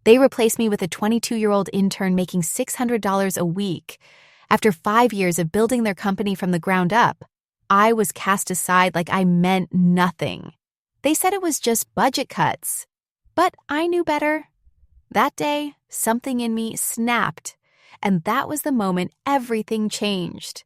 They replaced me with a 22-year-old intern making $600 a week. After 5 years of building their company from the ground up, I was cast aside like I meant nothing. They said it was just budget cuts. But I knew better. That day, something in me snapped, and that was the moment everything changed.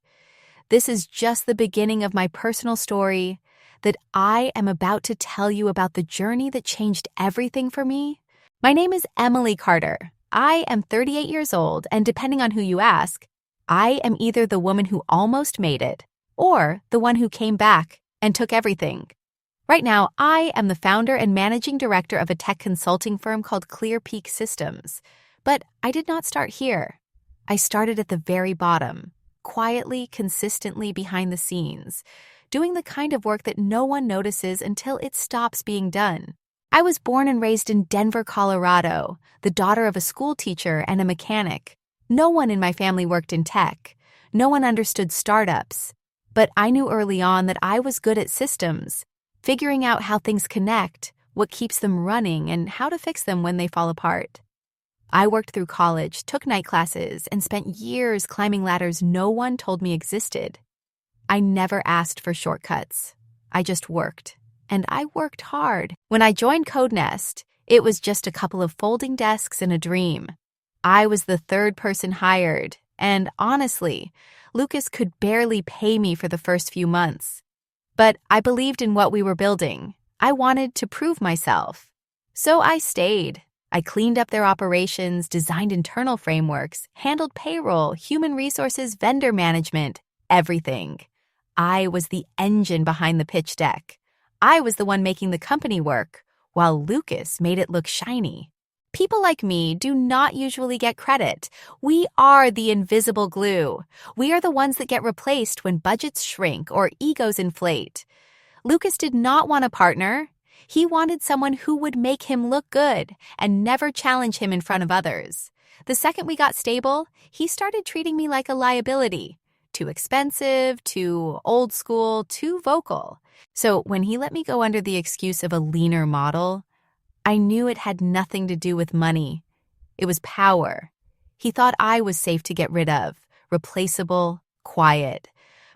This is just the beginning of my personal story that I am about to tell you about the journey that changed everything for me. My name is Emily Carter. I am 38 years old, and depending on who you ask, I am either the woman who almost made it or the one who came back and took everything. Right now, I am the founder and managing director of a tech consulting firm called ClearPeak Systems. But I did not start here. I started at the very bottom, quietly, consistently behind the scenes, doing the kind of work that no one notices until it stops being done. I was born and raised in Denver, Colorado, the daughter of a school teacher and a mechanic. No one in my family worked in tech. No one understood startups. But I knew early on that I was good at systems, figuring out how things connect, what keeps them running, and how to fix them when they fall apart. I worked through college, took night classes, and spent years climbing ladders no one told me existed. I never asked for shortcuts. I just worked. And I worked hard. When I joined CodeNest, it was just a couple of folding desks and a dream. I was the third person hired, and honestly, Lucas could barely pay me for the first few months. But I believed in what we were building. I wanted to prove myself. So I stayed. I cleaned up their operations, designed internal frameworks, handled payroll, human resources, vendor management, everything. I was the engine behind the pitch deck. I was the one making the company work, while Lucas made it look shiny. People like me do not usually get credit. We are the invisible glue. We are the ones that get replaced when budgets shrink or egos inflate. Lucas did not want a partner. He wanted someone who would make him look good and never challenge him in front of others. The second we got stable, he started treating me like a liability. Too expensive, too old school, too vocal. So when he let me go under the excuse of a leaner model, I knew it had nothing to do with money. It was power. He thought I was safe to get rid of, replaceable, quiet.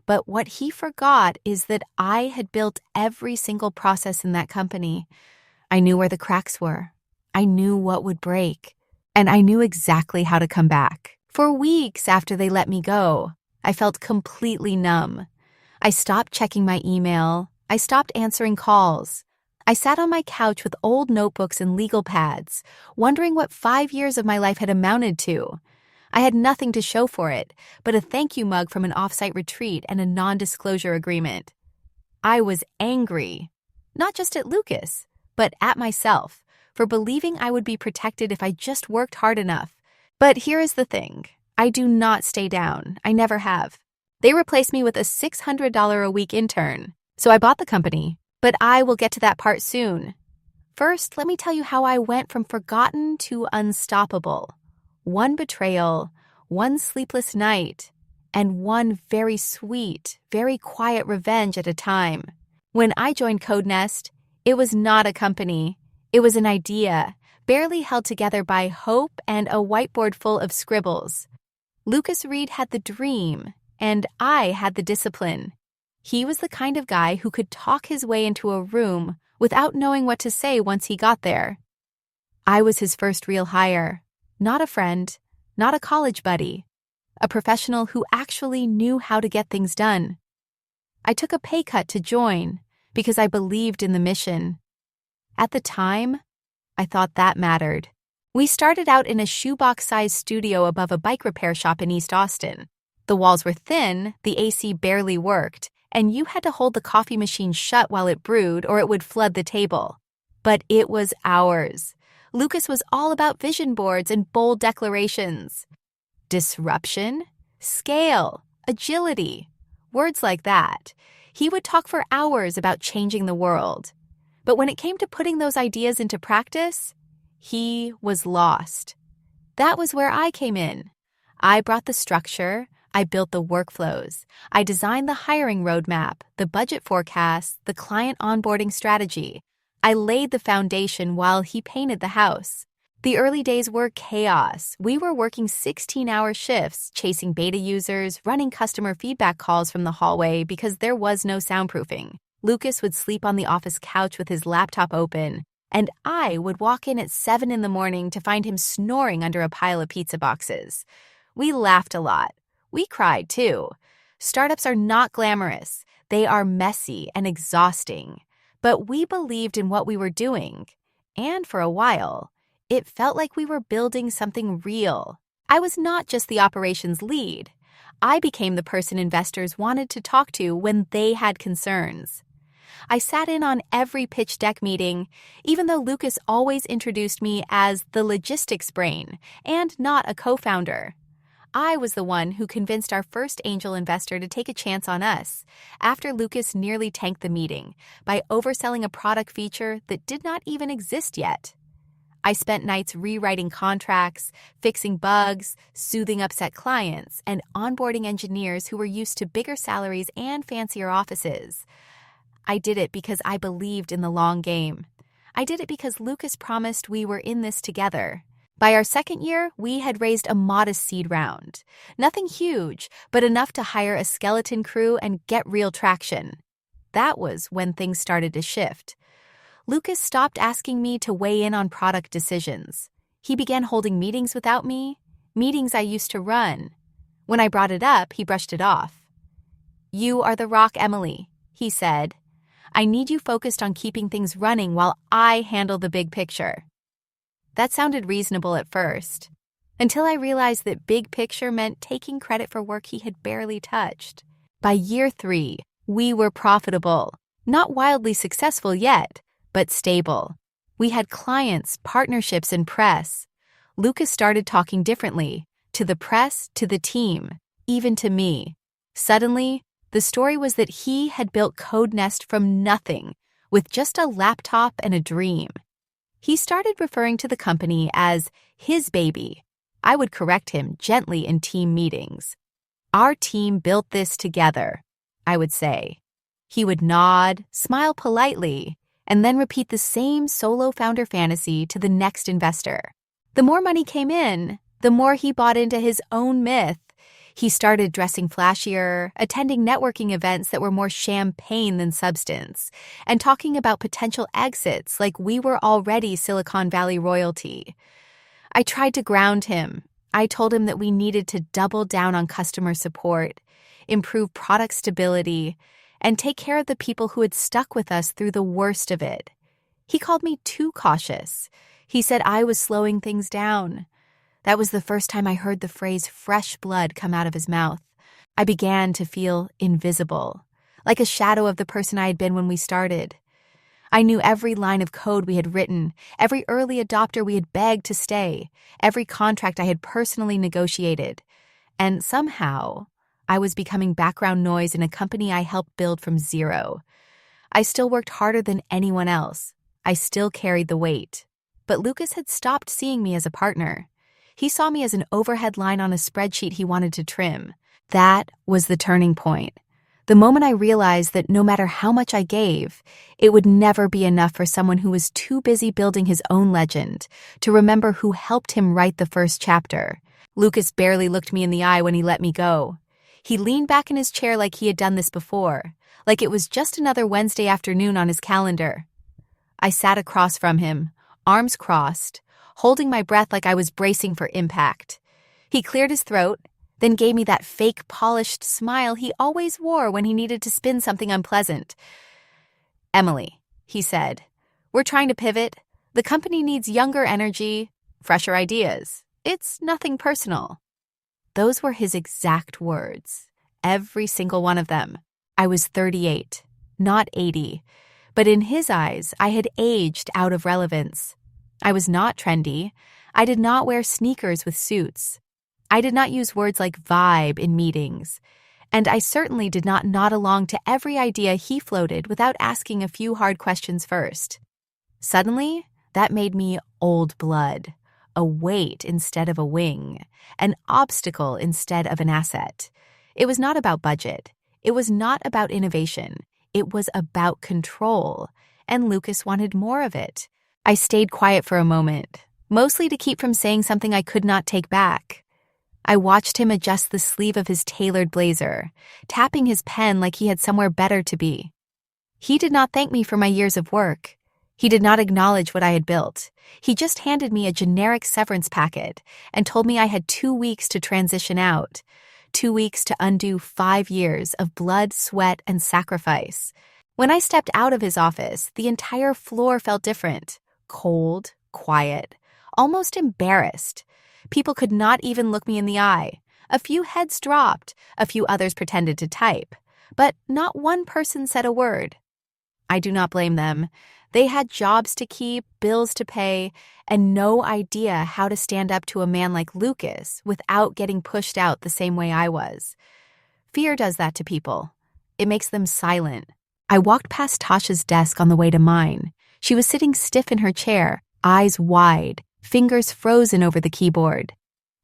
But what he forgot is that I had built every single process in that company. I knew where the cracks were. I knew what would break. And I knew exactly how to come back. For weeks after they let me go, I felt completely numb. I stopped checking my email. I stopped answering calls. I sat on my couch with old notebooks and legal pads, wondering what 5 years of my life had amounted to. I had nothing to show for it, but a thank you mug from an off-site retreat and a non-disclosure agreement. I was angry, not just at Lucas, but at myself, for believing I would be protected if I just worked hard enough. But here is the thing. I do not stay down. I never have. They replaced me with a $600 a week intern, so I bought the company. But I will get to that part soon. First, let me tell you how I went from forgotten to unstoppable. One betrayal, one sleepless night, and one very sweet, very quiet revenge at a time. When I joined CodeNest, it was not a company. It was an idea, barely held together by hope and a whiteboard full of scribbles. Lucas Reed had the dream, and I had the discipline. He was the kind of guy who could talk his way into a room without knowing what to say once he got there. I was his first real hire, not a friend, not a college buddy, a professional who actually knew how to get things done. I took a pay cut to join because I believed in the mission. At the time, I thought that mattered. We started out in a shoebox-sized studio above a bike repair shop in East Austin. The walls were thin, the AC barely worked, and you had to hold the coffee machine shut while it brewed or it would flood the table. But it was ours. Lucas was all about vision boards and bold declarations. Disruption, scale, agility, words like that. He would talk for hours about changing the world. But when it came to putting those ideas into practice, he was lost. That was where I came in. I brought the structure. I built the workflows. I designed the hiring roadmap, the budget forecast, the client onboarding strategy. I laid the foundation while he painted the house. The early days were chaos. We were working 16-hour shifts, chasing beta users, running customer feedback calls from the hallway because there was no soundproofing. Lucas would sleep on the office couch with his laptop open, and I would walk in at 7 in the morning to find him snoring under a pile of pizza boxes. We laughed a lot. We cried, too. Startups are not glamorous. They are messy and exhausting. But we believed in what we were doing. And for a while, it felt like we were building something real. I was not just the operations lead. I became the person investors wanted to talk to when they had concerns. I sat in on every pitch deck meeting, even though Lucas always introduced me as the logistics brain and not a co-founder. I was the one who convinced our first angel investor to take a chance on us after Lucas nearly tanked the meeting by overselling a product feature that did not even exist yet. I spent nights rewriting contracts, fixing bugs, soothing upset clients, and onboarding engineers who were used to bigger salaries and fancier offices. I did it because I believed in the long game. I did it because Lucas promised we were in this together. By our second year, we had raised a modest seed round. Nothing huge, but enough to hire a skeleton crew and get real traction. That was when things started to shift. Lucas stopped asking me to weigh in on product decisions. He began holding meetings without me, meetings I used to run. When I brought it up, he brushed it off. "You are the rock, Emily," he said. "I need you focused on keeping things running while I handle the big picture." That sounded reasonable at first, until I realized that big picture meant taking credit for work he had barely touched. By year 3, we were profitable, not wildly successful yet, but stable. We had clients, partnerships, and press. Lucas started talking differently, to the press, to the team, even to me. Suddenly, the story was that he had built CodeNest from nothing, with just a laptop and a dream. He started referring to the company as his baby. I would correct him gently in team meetings. "Our team built this together," I would say. He would nod, smile politely, and then repeat the same solo founder fantasy to the next investor. The more money came in, the more he bought into his own myth. He started dressing flashier, attending networking events that were more champagne than substance, and talking about potential exits like we were already Silicon Valley royalty. I tried to ground him. I told him that we needed to double down on customer support, improve product stability, and take care of the people who had stuck with us through the worst of it. He called me too cautious. He said I was slowing things down. That was the first time I heard the phrase fresh blood come out of his mouth. I began to feel invisible, like a shadow of the person I had been when we started. I knew every line of code we had written, every early adopter we had begged to stay, every contract I had personally negotiated. And somehow, I was becoming background noise in a company I helped build from zero. I still worked harder than anyone else. I still carried the weight. But Lucas had stopped seeing me as a partner. He saw me as an overhead line on a spreadsheet he wanted to trim. That was the turning point. The moment I realized that no matter how much I gave, it would never be enough for someone who was too busy building his own legend to remember who helped him write the first chapter. Lucas barely looked me in the eye when he let me go. He leaned back in his chair like he had done this before, like it was just another Wednesday afternoon on his calendar. I sat across from him, arms crossed, holding my breath like I was bracing for impact. He cleared his throat, then gave me that fake polished smile he always wore when he needed to spin something unpleasant. "Emily," he said, "we're trying to pivot. The company needs younger energy, fresher ideas. It's nothing personal." Those were his exact words, every single one of them. I was 38, not 80, but in his eyes, I had aged out of relevance. I was not trendy. I did not wear sneakers with suits. I did not use words like vibe in meetings. And I certainly did not nod along to every idea he floated without asking a few hard questions first. Suddenly, that made me old blood, a weight instead of a wing, an obstacle instead of an asset. It was not about budget. It was not about innovation. It was about control, and Lucas wanted more of it. I stayed quiet for a moment. mostly to keep from saying something I could not take back. I watched him adjust the sleeve of his tailored blazer, tapping his pen like he had somewhere better to be. He did not thank me for my years of work. He did not acknowledge what I had built. He just handed me a generic severance packet and told me I had 2 weeks to transition out, 2 weeks to undo 5 years of blood, sweat, and sacrifice. When I stepped out of his office, the entire floor felt different. Cold, quiet, almost embarrassed. People could not even look me in the eye. A few heads dropped, a few others pretended to type, but not one person said a word. I do not blame them. They had jobs to keep, bills to pay, and no idea how to stand up to a man like Lucas without getting pushed out the same way I was. Fear does that to people. It makes them silent. I walked past Tasha's desk on the way to mine. She was sitting stiff in her chair, eyes wide, fingers frozen over the keyboard.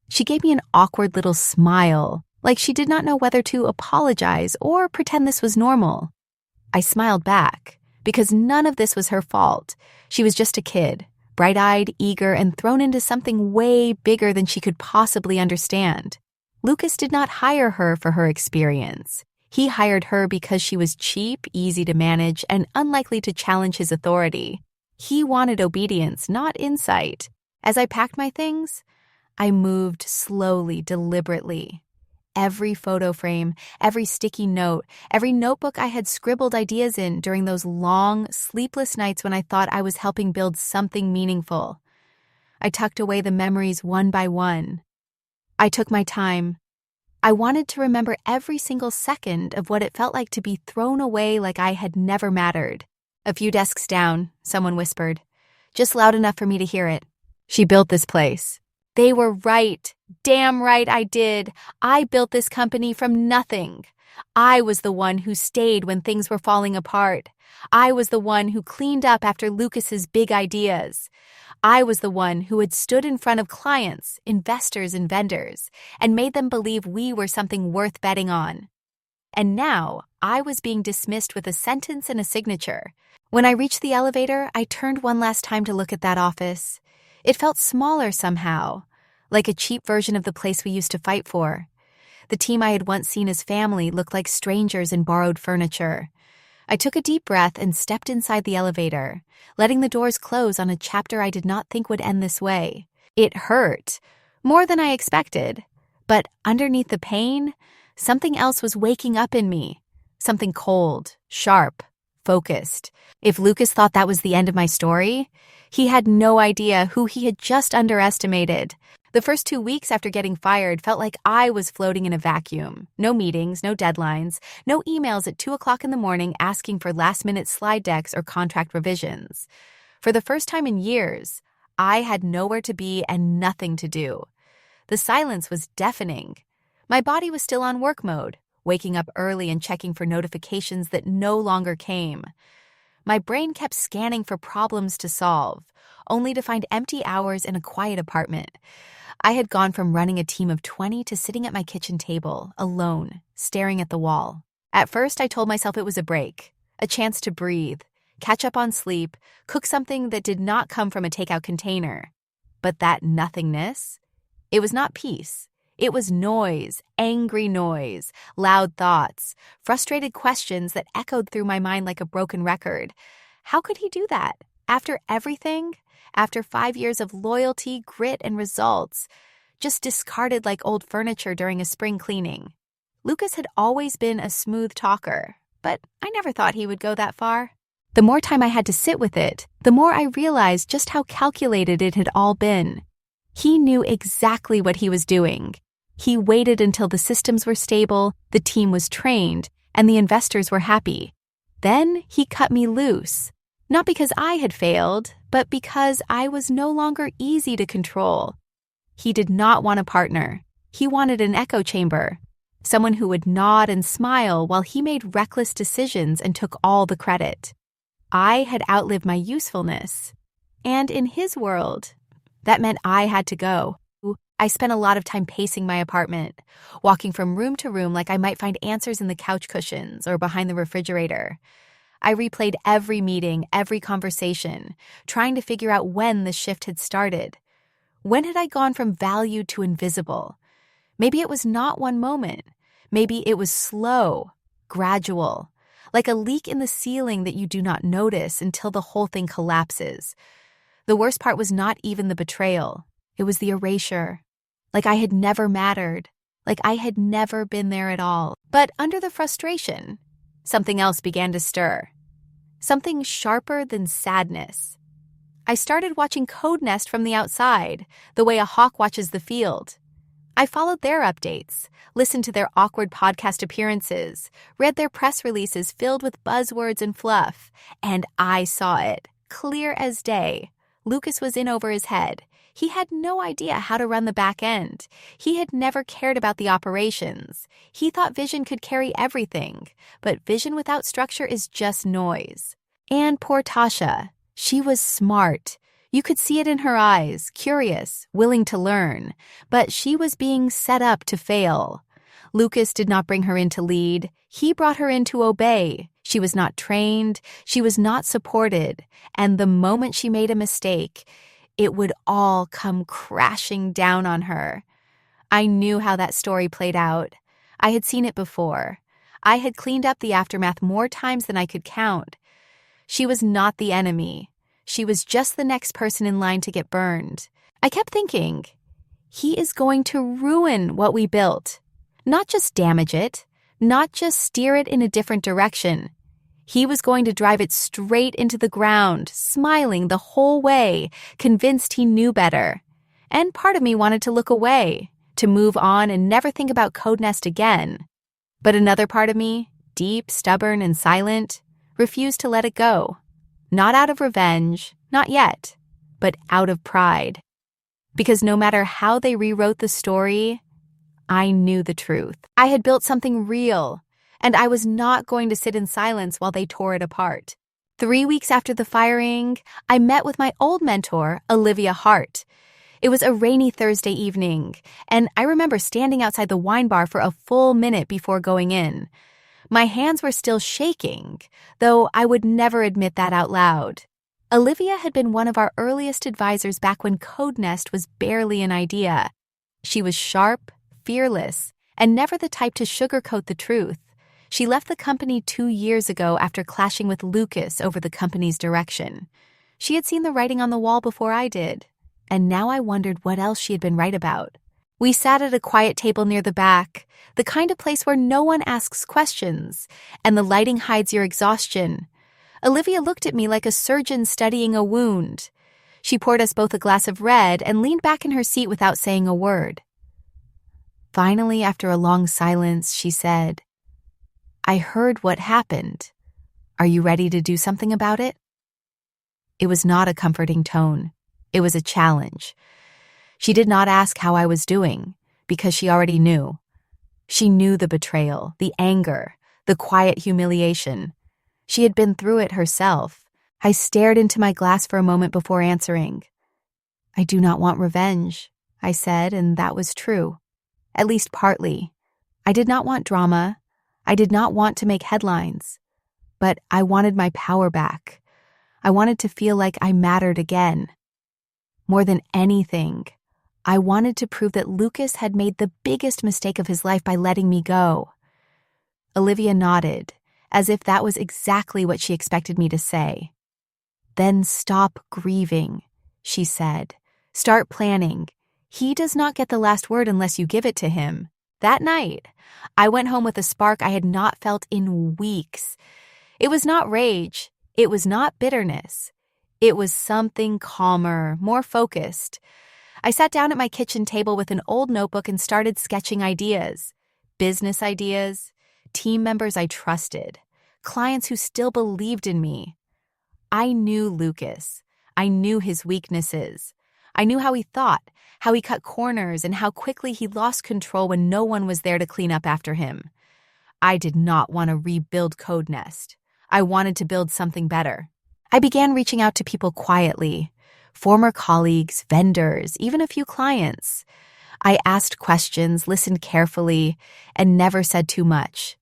She gave me an awkward little smile, like she did not know whether to apologize or pretend this was normal. I smiled back, because none of this was her fault. She was just a kid, bright-eyed, eager, and thrown into something way bigger than she could possibly understand. Lucas did not hire her for her experience. He hired her because she was cheap, easy to manage, and unlikely to challenge his authority. He wanted obedience, not insight. As I packed my things, I moved slowly, deliberately. Every photo frame, every sticky note, every notebook I had scribbled ideas in during those long, sleepless nights when I thought I was helping build something meaningful. I tucked away the memories one by one. I took my time. I wanted to remember every single second of what it felt like to be thrown away like I had never mattered. A few desks down, someone whispered, just loud enough for me to hear it. She built this place. They were right. Damn right I did. I built this company from nothing. I was the one who stayed when things were falling apart. I was the one who cleaned up after Lucas's big ideas. I was the one who had stood in front of clients, investors, and vendors, and made them believe we were something worth betting on. And now, I was being dismissed with a sentence and a signature. When I reached the elevator, I turned one last time to look at that office. It felt smaller somehow, like a cheap version of the place we used to fight for. The team I had once seen as family looked like strangers in borrowed furniture. I took a deep breath and stepped inside the elevator, letting the doors close on a chapter I did not think would end this way. It hurt, more than I expected, but underneath the pain, something else was waking up in me. Something cold, sharp, focused. If Lucas thought that was the end of my story, he had no idea who he had just underestimated. The first 2 weeks after getting fired felt like I was floating in a vacuum. No meetings, no deadlines, no emails at 2 o'clock in the morning asking for last-minute slide decks or contract revisions. For the first time in years, I had nowhere to be and nothing to do. The silence was deafening. My body was still on work mode, waking up early and checking for notifications that no longer came. My brain kept scanning for problems to solve, only to find empty hours in a quiet apartment. I had gone from running a team of 20 to sitting at my kitchen table, alone, staring at the wall. At first, I told myself it was a break, a chance to breathe, catch up on sleep, cook something that did not come from a takeout container. But that nothingness, it was not peace. It was noise, angry noise, loud thoughts, frustrated questions that echoed through my mind like a broken record. How could he do that? After everything? After 5 years of loyalty, grit, and results, just discarded like old furniture during a spring cleaning. Lucas had always been a smooth talker, but I never thought he would go that far. The more time I had to sit with it, the more I realized just how calculated it had all been. He knew exactly what he was doing. He waited until the systems were stable, the team was trained, and the investors were happy. Then he cut me loose. Not because I had failed, but because I was no longer easy to control. He did not want a partner. He wanted an echo chamber, someone who would nod and smile while he made reckless decisions and took all the credit. I had outlived my usefulness. And in his world, that meant I had to go. I spent a lot of time pacing my apartment, walking from room to room like I might find answers in the couch cushions or behind the refrigerator. I replayed every meeting, every conversation, trying to figure out when the shift had started. When had I gone from valued to invisible? Maybe it was not one moment. Maybe it was slow, gradual, like a leak in the ceiling that you do not notice until the whole thing collapses. The worst part was not even the betrayal. It was the erasure. Like I had never mattered. Like I had never been there at all. But under the frustration, something else began to stir. Something sharper than sadness. I started watching CodeNest from the outside, the way a hawk watches the field. I followed their updates, listened to their awkward podcast appearances, read their press releases filled with buzzwords and fluff, and I saw it, clear as day. Lucas was in over his head. He had no idea how to run the back end. He had never cared about the operations. He thought vision could carry everything, but vision without structure is just noise. And poor Tasha, she was smart. You could see it in her eyes, curious, willing to learn, but she was being set up to fail. Lucas did not bring her in to lead. He brought her in to obey. She was not trained. She was not supported. And the moment she made a mistake, it would all come crashing down on her. I knew how that story played out. I had seen it before. I had cleaned up the aftermath more times than I could count. She was not the enemy. She was just the next person in line to get burned. I kept thinking, he is going to ruin what we built. Not just damage it, not just steer it in a different direction. He was going to drive it straight into the ground, smiling the whole way, convinced he knew better. And part of me wanted to look away, to move on and never think about CodeNest again. But another part of me, deep, stubborn, and silent, refused to let it go. Not out of revenge, not yet, but out of pride. Because no matter how they rewrote the story, I knew the truth. I had built something real, and I was not going to sit in silence while they tore it apart. 3 weeks after the firing, I met with my old mentor, Olivia Hart. It was a rainy Thursday evening, and I remember standing outside the wine bar for a full minute before going in. My hands were still shaking, though I would never admit that out loud. Olivia had been one of our earliest advisors back when CodeNest was barely an idea. She was sharp, fearless, and never the type to sugarcoat the truth. She left the company 2 years ago after clashing with Lucas over the company's direction. She had seen the writing on the wall before I did, and now I wondered what else she had been right about. We sat at a quiet table near the back, the kind of place where no one asks questions, and the lighting hides your exhaustion. Olivia looked at me like a surgeon studying a wound. She poured us both a glass of red and leaned back in her seat without saying a word. Finally, after a long silence, she said, "I heard what happened. Are you ready to do something about it?" It was not a comforting tone. It was a challenge. She did not ask how I was doing, because she already knew. She knew the betrayal, the anger, the quiet humiliation. She had been through it herself. I stared into my glass for a moment before answering. "I do not want revenge," I said, and that was true. At least partly. I did not want drama. I did not want to make headlines. But I wanted my power back. I wanted to feel like I mattered again. More than anything, I wanted to prove that Lucas had made the biggest mistake of his life by letting me go. Olivia nodded, as if that was exactly what she expected me to say. "Then stop grieving," she said. "Start planning. He does not get the last word unless you give it to him." That night, I went home with a spark I had not felt in weeks. It was not rage. It was not bitterness. It was something calmer, more focused. I sat down at my kitchen table with an old notebook and started sketching ideas. Business ideas, team members I trusted, clients who still believed in me. I knew Lucas. I knew his weaknesses. I knew how he thought, how he cut corners, and how quickly he lost control when no one was there to clean up after him. I did not want to rebuild CodeNest. I wanted to build something better. I began reaching out to people quietly. Former colleagues, vendors, even a few clients. I asked questions, listened carefully, and never said too much.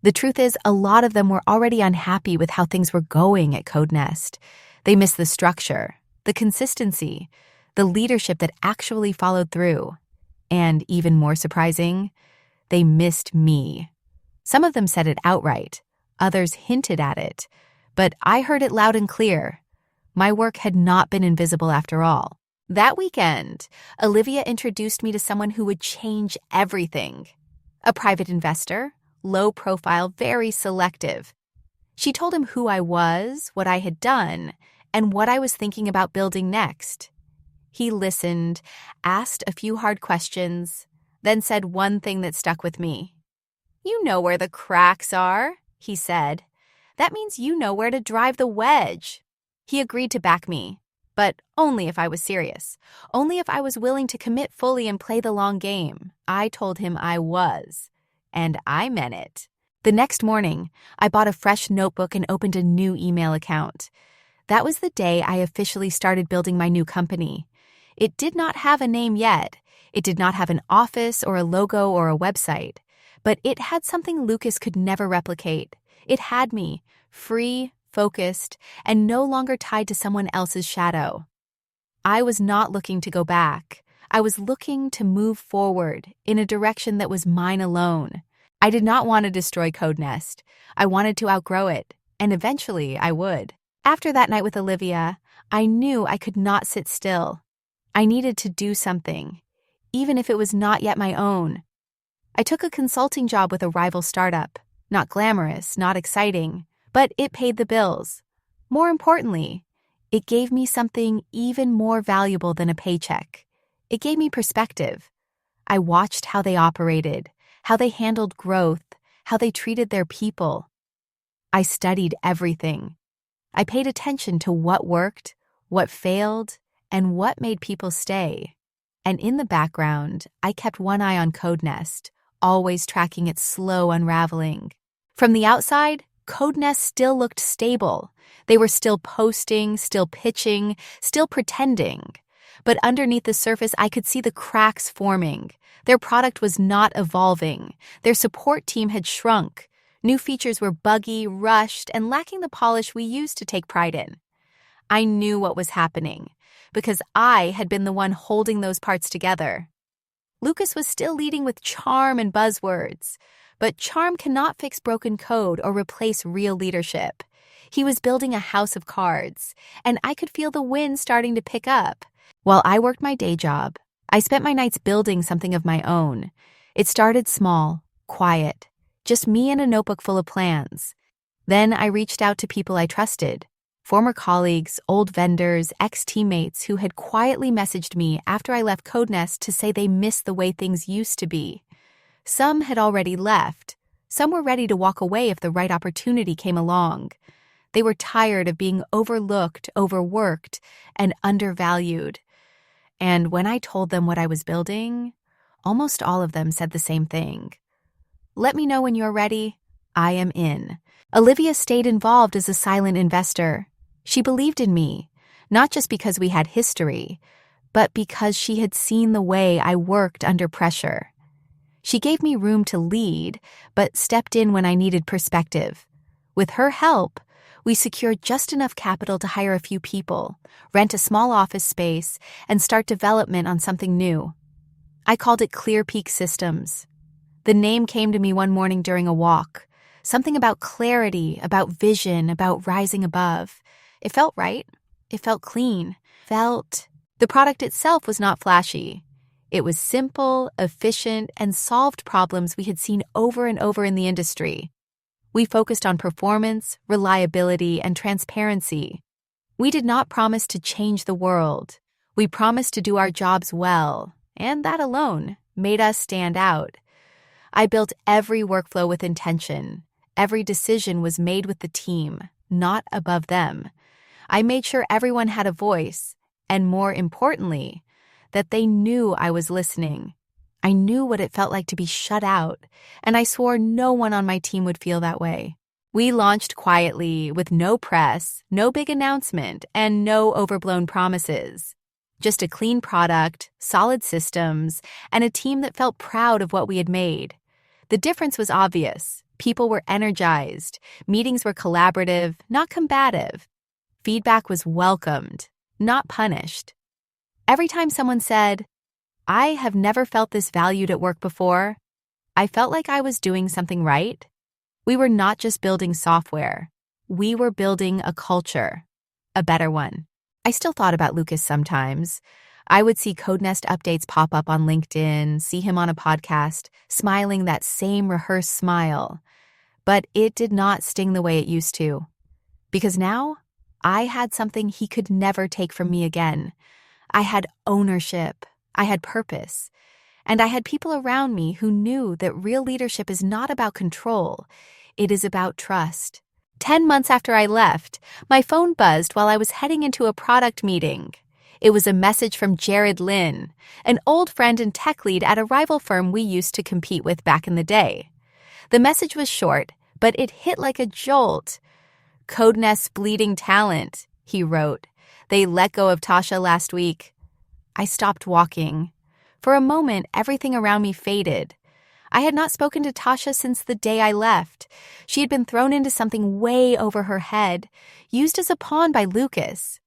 The truth is, a lot of them were already unhappy with how things were going at CodeNest. They missed the structure, the consistency, the leadership that actually followed through. And even more surprising, they missed me. Some of them said it outright, others hinted at it, but I heard it loud and clear. My work had not been invisible after all. That weekend, Olivia introduced me to someone who would change everything. A private investor, low profile, very selective. She told him who I was, what I had done, and what I was thinking about building next. He listened, asked a few hard questions, then said one thing that stuck with me. "You know where the cracks are," he said. "That means you know where to drive the wedge." He agreed to back me, but only if I was serious, only if I was willing to commit fully and play the long game. I told him I was, and I meant it. The next morning, I bought a fresh notebook and opened a new email account. That was the day I officially started building my new company. It did not have a name yet. It did not have an office or a logo or a website, but it had something Lucas could never replicate. It had me, free, focused, and no longer tied to someone else's shadow. I was not looking to go back. I was looking to move forward in a direction that was mine alone. I did not want to destroy CodeNest. I wanted to outgrow it, and eventually I would. After that night with Olivia, I knew I could not sit still. I needed to do something, even if it was not yet my own. I took a consulting job with a rival startup. Not glamorous, not exciting, but it paid the bills. More importantly, it gave me something even more valuable than a paycheck. It gave me perspective. I watched how they operated, how they handled growth, how they treated their people. I studied everything. I paid attention to what worked, what failed, and what made people stay. And in the background, I kept one eye on CodeNest, always tracking its slow unraveling. From the outside, CodeNest still looked stable. They were still posting, still pitching, still pretending. But underneath the surface, I could see the cracks forming. Their product was not evolving. Their support team had shrunk. New features were buggy, rushed, and lacking the polish we used to take pride in. I knew what was happening, because I had been the one holding those parts together. Lucas was still leading with charm and buzzwords, but charm cannot fix broken code or replace real leadership. He was building a house of cards, and I could feel the wind starting to pick up. While I worked my day job, I spent my nights building something of my own. It started small, quiet, just me and a notebook full of plans. Then I reached out to people I trusted, former colleagues, old vendors, ex-teammates who had quietly messaged me after I left CodeNest to say they missed the way things used to be. Some had already left. Some were ready to walk away if the right opportunity came along. They were tired of being overlooked, overworked, and undervalued. And when I told them what I was building, almost all of them said the same thing. "Let me know when you're ready. I am in." Olivia stayed involved as a silent investor. She believed in me, not just because we had history, but because she had seen the way I worked under pressure. She gave me room to lead, but stepped in when I needed perspective. With her help, we secured just enough capital to hire a few people, rent a small office space, and start development on something new. I called it ClearPeak Systems. The name came to me one morning during a walk. Something about clarity, about vision, about rising above. It felt right. It felt clean. The product itself was not flashy. It was simple, efficient, and solved problems we had seen over and over in the industry. We focused on performance, reliability, and transparency. We did not promise to change the world. We promised to do our jobs well, and that alone made us stand out. I built every workflow with intention. Every decision was made with the team, not above them. I made sure everyone had a voice, and more importantly, that they knew I was listening. I knew what it felt like to be shut out, and I swore no one on my team would feel that way. We launched quietly, with no press, no big announcement, and no overblown promises. Just a clean product, solid systems, and a team that felt proud of what we had made. The difference was obvious. People were energized. Meetings were collaborative, not combative. Feedback was welcomed, not punished. Every time someone said, "I have never felt this valued at work before," I felt like I was doing something right. We were not just building software. We were building a culture, a better one. I still thought about Lucas sometimes. I would see CodeNest updates pop up on LinkedIn, see him on a podcast, smiling that same rehearsed smile. But it did not sting the way it used to. Because now, I had something he could never take from me again. I had ownership. I had purpose. And I had people around me who knew that real leadership is not about control. It is about trust. 10 months after I left, my phone buzzed while I was heading into a product meeting. It was a message from Jared Lynn, an old friend and tech lead at a rival firm we used to compete with back in the day. The message was short, but it hit like a jolt. "CodeNest's bleeding talent," he wrote. "They let go of Tasha last week." I stopped walking. For a moment, everything around me faded. I had not spoken to Tasha since the day I left. She had been thrown into something way over her head, used as a pawn by Lucas.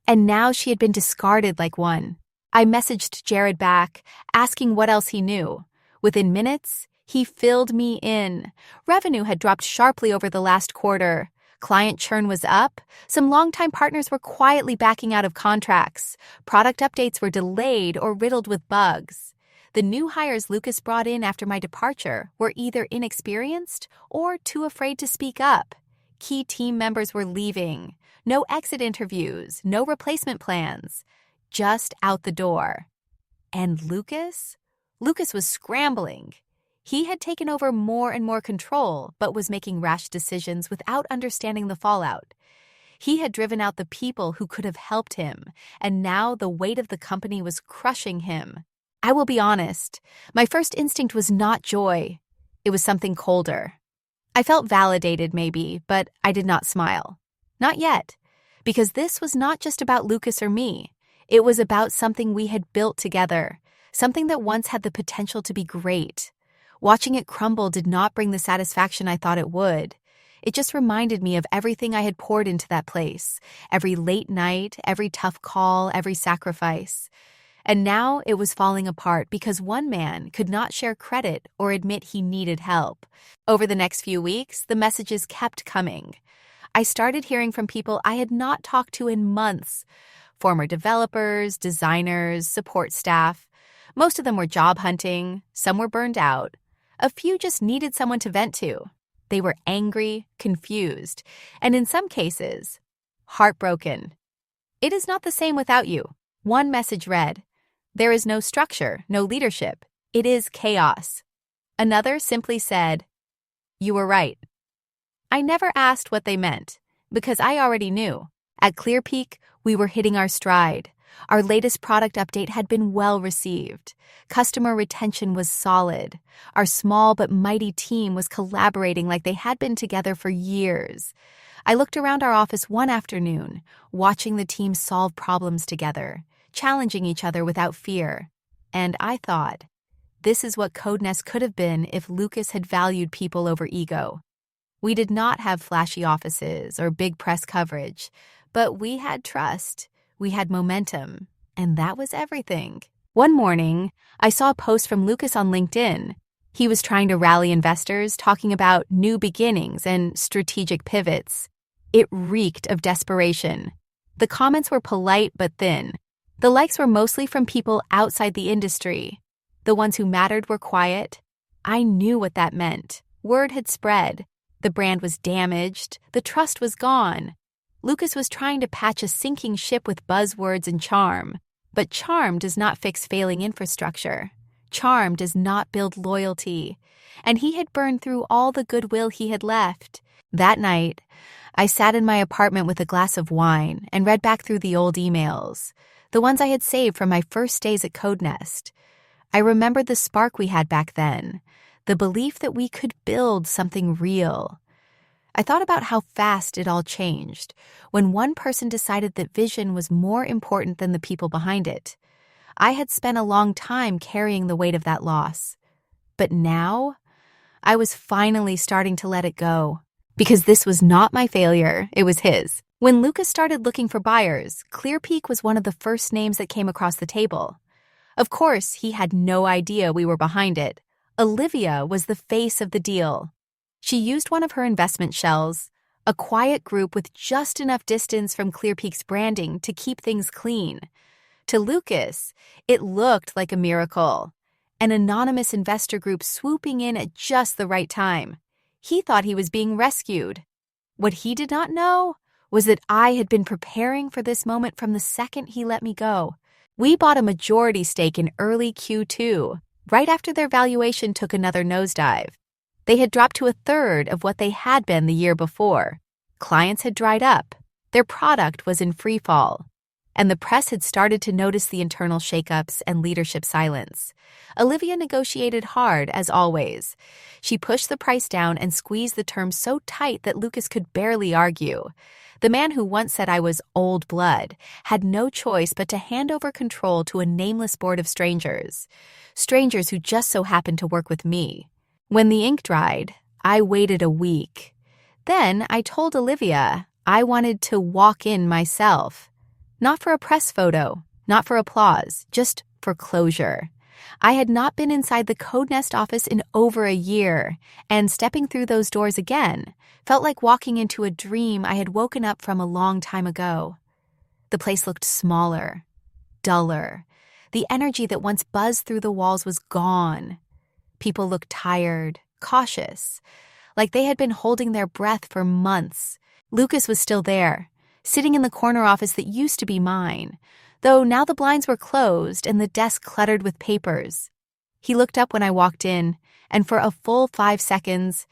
And now she had been discarded like one. I messaged Jared back, asking what else he knew. Within minutes, he filled me in. Revenue had dropped sharply over the last quarter. Client churn was up. Some longtime partners were quietly backing out of contracts. Product updates were delayed or riddled with bugs. The new hires Lucas brought in after my departure were either inexperienced or too afraid to speak up. Key team members were leaving. No exit interviews, no replacement plans. Just out the door. And Lucas? Lucas was scrambling. He had taken over more and more control, but was making rash decisions without understanding the fallout. He had driven out the people who could have helped him, and now the weight of the company was crushing him. I will be honest, my first instinct was not joy. It was something colder. I felt validated maybe, but I did not smile. Not yet, because this was not just about Lucas or me. It was about something we had built together, something that once had the potential to be great. Watching it crumble did not bring the satisfaction I thought it would. It just reminded me of everything I had poured into that place, every late night, every tough call, every sacrifice. And now it was falling apart because one man could not share credit or admit he needed help. Over the next few weeks, the messages kept coming. I started hearing from people I had not talked to in months. Former developers, designers, support staff. Most of them were job hunting, some were burned out. A few just needed someone to vent to. They were angry, confused, and in some cases, heartbroken. "It is not the same without you." One message read, "There is no structure, no leadership. It is chaos." Another simply said, "You were right." I never asked what they meant, because I already knew. At ClearPeak, we were hitting our stride. Our latest product update had been well received. Customer retention was solid. Our small but mighty team was collaborating like they had been together for years. I looked around our office one afternoon, watching the team solve problems together, challenging each other without fear. And I thought, this is what CodeNest could have been if Lucas had valued people over ego. We did not have flashy offices or big press coverage, but we had trust. We had momentum, and that was everything. One morning, I saw a post from Lucas on LinkedIn. He was trying to rally investors, talking about new beginnings and strategic pivots. It reeked of desperation. The comments were polite but thin. The likes were mostly from people outside the industry. The ones who mattered were quiet. I knew what that meant. Word had spread. The brand was damaged. The trust was gone. Lucas was trying to patch a sinking ship with buzzwords and charm. But charm does not fix failing infrastructure. Charm does not build loyalty. And he had burned through all the goodwill he had left. That night, I sat in my apartment with a glass of wine and read back through the old emails, the ones I had saved from my first days at CodeNest. I remembered the spark we had back then, the belief that we could build something real. I thought about how fast it all changed when one person decided that vision was more important than the people behind it. I had spent a long time carrying the weight of that loss. But now, I was finally starting to let it go. Because this was not my failure, it was his. When Lucas started looking for buyers, ClearPeak was one of the first names that came across the table. Of course, he had no idea we were behind it. Olivia was the face of the deal. She used one of her investment shells, a quiet group with just enough distance from ClearPeak's branding to keep things clean. To Lucas, it looked like a miracle, an anonymous investor group swooping in at just the right time. He thought he was being rescued. What he did not know was that I had been preparing for this moment from the second he let me go. We bought a majority stake in early Q2, right after their valuation took another nosedive. They had dropped to a third of what they had been the year before. Clients had dried up. Their product was in free fall. And the press had started to notice the internal shakeups and leadership silence. Olivia negotiated hard, as always. She pushed the price down and squeezed the terms so tight that Lucas could barely argue. The man who once said I was old blood had no choice but to hand over control to a nameless board of strangers who just so happened to work with me. When the ink dried, I waited a week. Then I told Olivia I wanted to walk in myself. Not for a press photo, not for applause, just for closure. I had not been inside the CodeNest office in over a year, and stepping through those doors again felt like walking into a dream I had woken up from a long time ago. The place looked smaller, duller. The energy that once buzzed through the walls was gone. People looked tired, cautious, like they had been holding their breath for months. Lucas was still there, sitting in the corner office that used to be mine, though now the blinds were closed and the desk cluttered with papers. He looked up when I walked in, and for a full 5 seconds,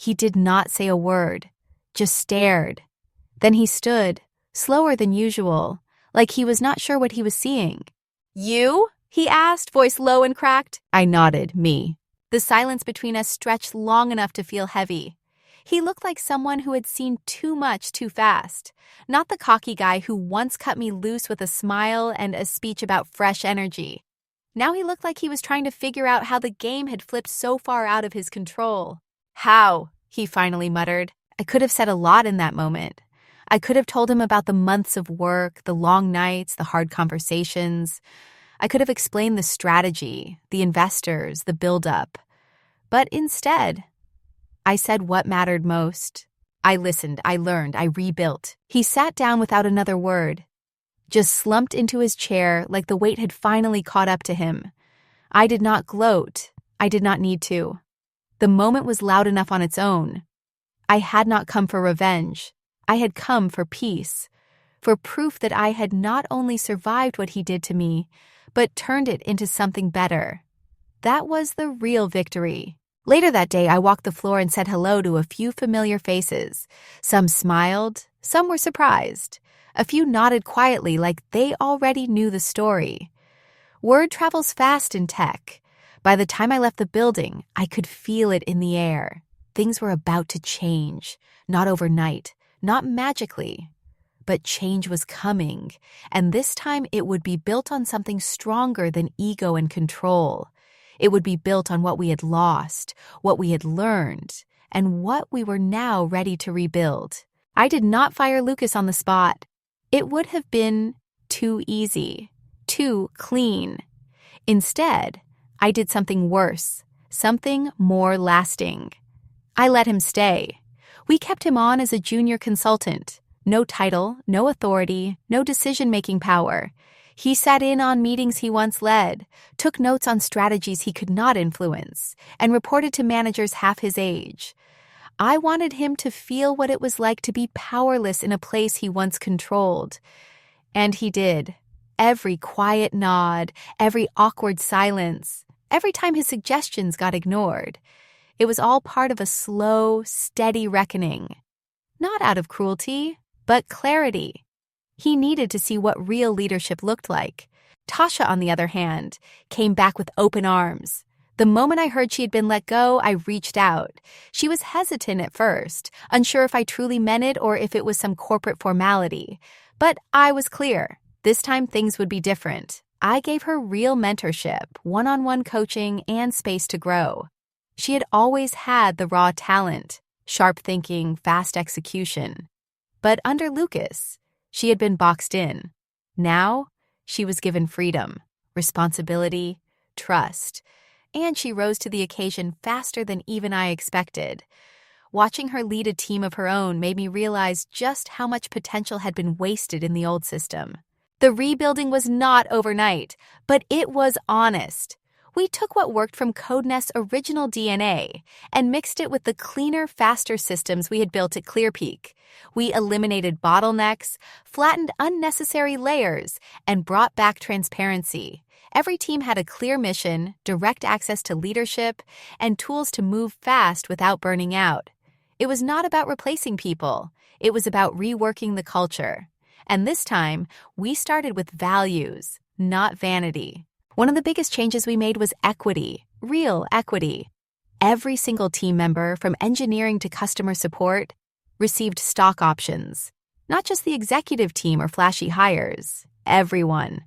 he did not say a word, just stared. Then he stood, slower than usual, like he was not sure what he was seeing. "You?" he asked, voice low and cracked. I nodded, me. The silence between us stretched long enough to feel heavy. He looked like someone who had seen too much too fast, not the cocky guy who once cut me loose with a smile and a speech about fresh energy. Now he looked like he was trying to figure out how the game had flipped so far out of his control. "How?" he finally muttered. I could have said a lot in that moment. I could have told him about the months of work, the long nights, the hard conversations. I could have explained the strategy, the investors, the buildup. But instead, I said what mattered most. I listened, I learned, I rebuilt. He sat down without another word, just slumped into his chair like the weight had finally caught up to him. I did not gloat. I did not need to. The moment was loud enough on its own. I had not come for revenge. I had come for peace, for proof that I had not only survived what he did to me, but turned it into something better. That was the real victory. Later that day, I walked the floor and said hello to a few familiar faces. Some smiled, some were surprised. A few nodded quietly like they already knew the story. Word travels fast in tech. By the time I left the building, I could feel it in the air. Things were about to change, not overnight, not magically. But change was coming, and this time it would be built on something stronger than ego and control. It would be built on what we had lost, what we had learned, and what we were now ready to rebuild. I did not fire Lucas on the spot. It would have been too easy, too clean. Instead, I did something worse, something more lasting. I let him stay. We kept him on as a junior consultant. No title, no authority, no decision-making power. He sat in on meetings he once led, took notes on strategies he could not influence, and reported to managers half his age. I wanted him to feel what it was like to be powerless in a place he once controlled. And he did. Every quiet nod, every awkward silence, every time his suggestions got ignored. It was all part of a slow, steady reckoning. Not out of cruelty, but clarity. He needed to see what real leadership looked like. Tasha, on the other hand, came back with open arms. The moment I heard she had been let go, I reached out. She was hesitant at first, unsure if I truly meant it or if it was some corporate formality. But I was clear. This time things would be different. I gave her real mentorship, one-on-one coaching, and space to grow. She had always had the raw talent, sharp thinking, fast execution. But under Lucas, she had been boxed in. Now, she was given freedom, responsibility, trust, and she rose to the occasion faster than even I expected. Watching her lead a team of her own made me realize just how much potential had been wasted in the old system. The rebuilding was not overnight, but it was honest. We took what worked from CodeNest's original DNA and mixed it with the cleaner, faster systems we had built at ClearPeak. We eliminated bottlenecks, flattened unnecessary layers, and brought back transparency. Every team had a clear mission, direct access to leadership, and tools to move fast without burning out. It was not about replacing people. It was about reworking the culture. And this time, we started with values, not vanity. One of the biggest changes we made was equity, real equity. Every single team member, from engineering to customer support, received stock options. Not just the executive team or flashy hires, everyone.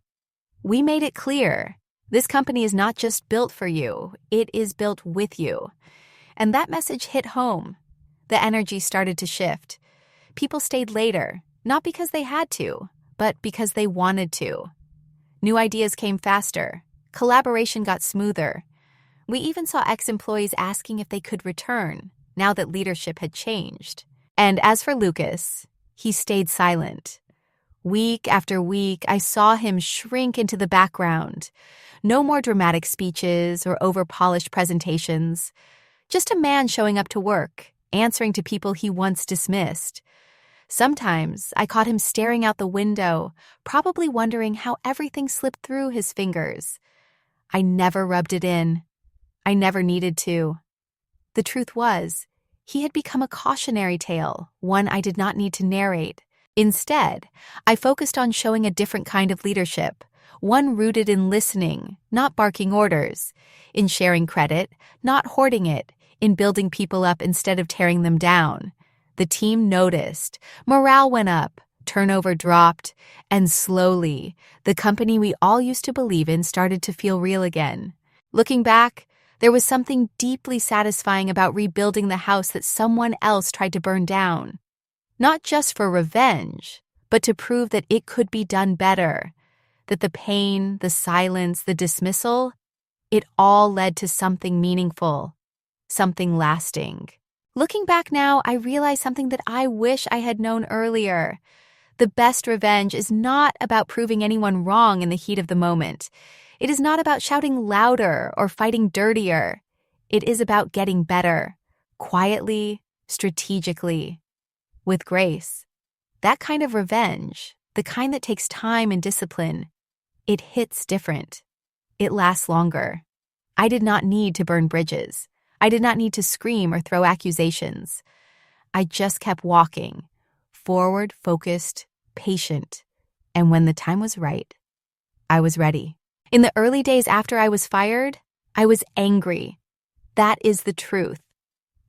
We made it clear, this company is not just built for you, it is built with you. And that message hit home. The energy started to shift. People stayed later, not because they had to, but because they wanted to. New ideas came faster. Collaboration got smoother. We even saw ex-employees asking if they could return, now that leadership had changed. And as for Lucas, he stayed silent. Week after week, I saw him shrink into the background. No more dramatic speeches or over-polished presentations. Just a man showing up to work, answering to people he once dismissed. Sometimes I caught him staring out the window, probably wondering how everything slipped through his fingers. I never rubbed it in. I never needed to. The truth was, he had become a cautionary tale, one I did not need to narrate. Instead, I focused on showing a different kind of leadership, one rooted in listening, not barking orders, in sharing credit, not hoarding it, in building people up instead of tearing them down. The team noticed, morale went up, turnover dropped, and slowly, the company we all used to believe in started to feel real again. Looking back, there was something deeply satisfying about rebuilding the house that someone else tried to burn down. Not just for revenge, but to prove that it could be done better, that the pain, the silence, the dismissal, it all led to something meaningful, something lasting. Looking back now, I realize something that I wish I had known earlier. The best revenge is not about proving anyone wrong in the heat of the moment. It is not about shouting louder or fighting dirtier. It is about getting better, quietly, strategically, with grace. That kind of revenge, the kind that takes time and discipline, it hits different. It lasts longer. I did not need to burn bridges. I did not need to scream or throw accusations. I just kept walking, forward, focused, patient. And when the time was right, I was ready. In the early days after I was fired, I was angry. That is the truth.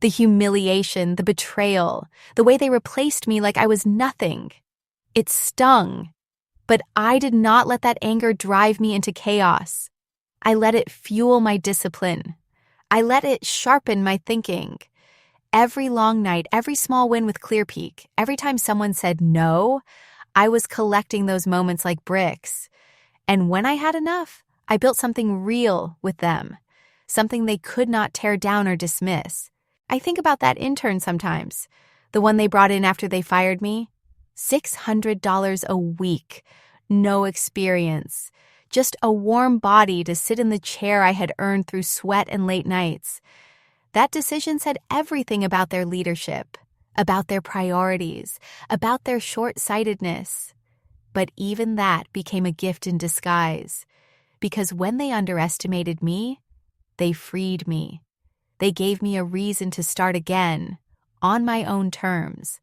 The humiliation, the betrayal, the way they replaced me like I was nothing. It stung. But I did not let that anger drive me into chaos. I let it fuel my discipline. I let it sharpen my thinking. Every long night, every small win with ClearPeak, every time someone said no, I was collecting those moments like bricks. And when I had enough, I built something real with them, something they could not tear down or dismiss. I think about that intern sometimes, the one they brought in after they fired me. $600 a week, no experience. Just a warm body to sit in the chair I had earned through sweat and late nights. That decision said everything about their leadership, about their priorities, about their short-sightedness. But even that became a gift in disguise, because when they underestimated me, they freed me. They gave me a reason to start again, on my own terms.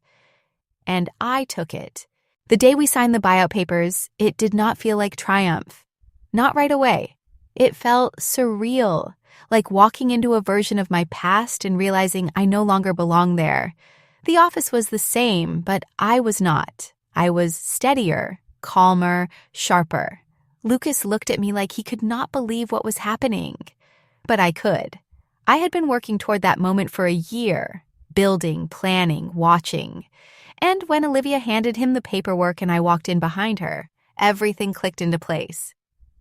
And I took it. The day we signed the buyout papers, it did not feel like triumph. Not right away. It felt surreal, like walking into a version of my past and realizing I no longer belong there. The office was the same, but I was not. I was steadier, calmer, sharper. Lucas looked at me like he could not believe what was happening. But I could. I had been working toward that moment for a year, building, planning, watching. And when Olivia handed him the paperwork and I walked in behind her, everything clicked into place.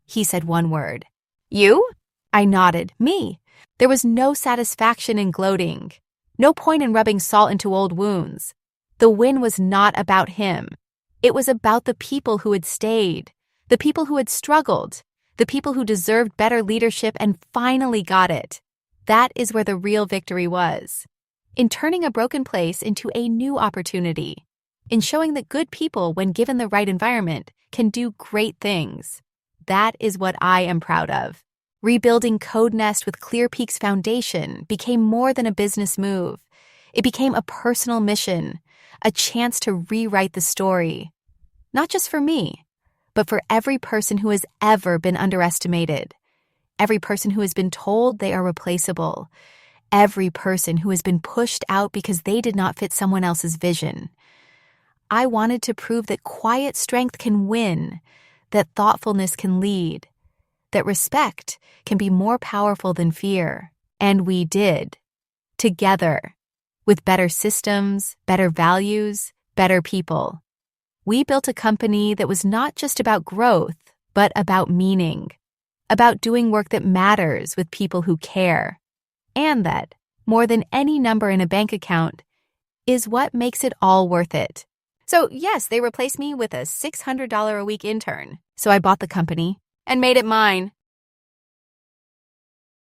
He said one word. "You?" I nodded. "Me." There was no satisfaction in gloating. No point in rubbing salt into old wounds. The win was not about him. It was about the people who had stayed, the people who had struggled, the people who deserved better leadership and finally got it. That is where the real victory was. In turning a broken place into a new opportunity. In showing that good people, when given the right environment, can do great things. That is what I am proud of. Rebuilding CodeNest with ClearPeak's foundation became more than a business move. It became a personal mission, a chance to rewrite the story. Not just for me, but for every person who has ever been underestimated. Every person who has been told they are replaceable. Every person who has been pushed out because they did not fit someone else's vision. I wanted to prove that quiet strength can win, that thoughtfulness can lead, that respect can be more powerful than fear. And we did. Together. With better systems, better values, better people. We built a company that was not just about growth, but about meaning. About doing work that matters with people who care. And that, more than any number in a bank account, is what makes it all worth it. So yes, they replaced me with a $600 a week intern. So I bought the company and made it mine.